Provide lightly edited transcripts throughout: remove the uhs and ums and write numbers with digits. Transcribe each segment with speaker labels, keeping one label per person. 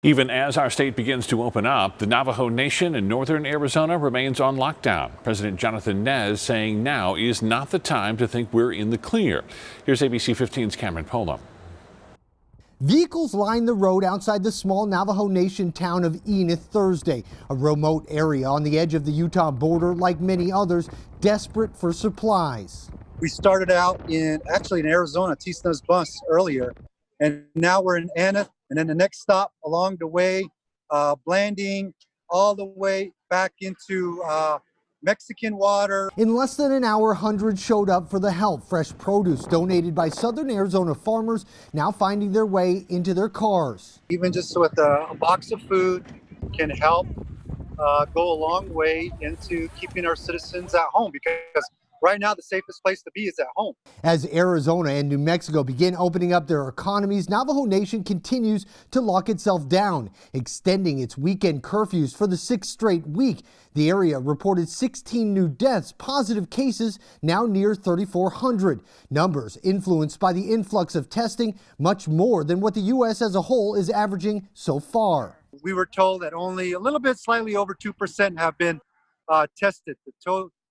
Speaker 1: Even as our state begins to open up, the Navajo Nation in northern Arizona remains on lockdown. President Jonathan Nez saying now is not the time to think we're in the clear. Here's ABC 15's Cameron Polo.
Speaker 2: Vehicles lined the road outside the small Navajo Nation town of Enith Thursday, a remote area on the edge of the Utah border, like many others, desperate for supplies.
Speaker 3: We started out in Arizona, Tisna's bus earlier, and now we're in Enith, and then the next stop along the way, Blanding, all the way back into Mexican water.
Speaker 2: In less than an hour, hundreds showed up for the help. Fresh produce donated by Southern Arizona farmers now finding their way into their cars.
Speaker 3: Even just with a box of food can help go a long way into keeping our citizens at home, because right now the safest place to be is at home.
Speaker 2: As Arizona and New Mexico begin opening up their economies, Navajo Nation continues to lock itself down, extending its weekend curfews for the 6th straight week. The area reported 16 new deaths, positive cases now near 3,400. Numbers influenced by the influx of testing, much more than what the U.S. as a whole is averaging so far.
Speaker 3: We were told that only a little bit, slightly over 2% have been tested, the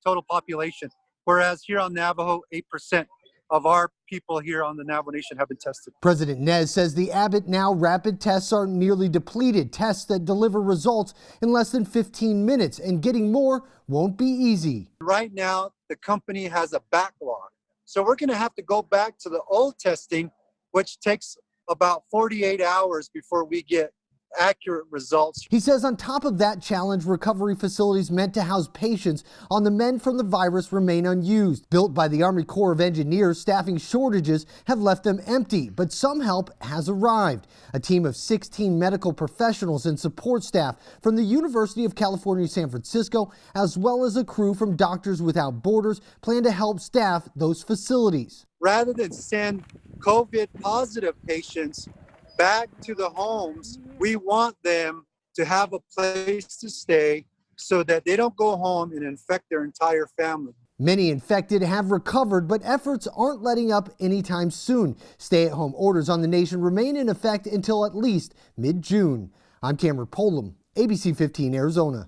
Speaker 3: total population. Whereas here on Navajo, 8% of our people here on the Navajo Nation have been tested.
Speaker 2: President Nez says the Abbott Now rapid tests are nearly depleted, tests that deliver results in less than 15 minutes, and getting more won't be easy.
Speaker 3: Right now, the company has a backlog. So we're going to have to go back to the old testing, which takes about 48 hours before we get accurate results.
Speaker 2: He says on top of that challenge, recovery facilities meant to house patients on the mend from the virus remain unused. Built by the Army Corps of Engineers, staffing shortages have left them empty, but some help has arrived. A team of 16 medical professionals and support staff from the University of California, San Francisco, as well as a crew from Doctors Without Borders, plan to help staff those facilities.
Speaker 3: Rather than send COVID positive patients back to the homes, we want them to have a place to stay so that they don't go home and infect their entire family.
Speaker 2: Many infected have recovered, but efforts aren't letting up anytime soon. Stay-at-home orders on the nation remain in effect until at least mid-June. I'm Cameron Polam, ABC 15 Arizona.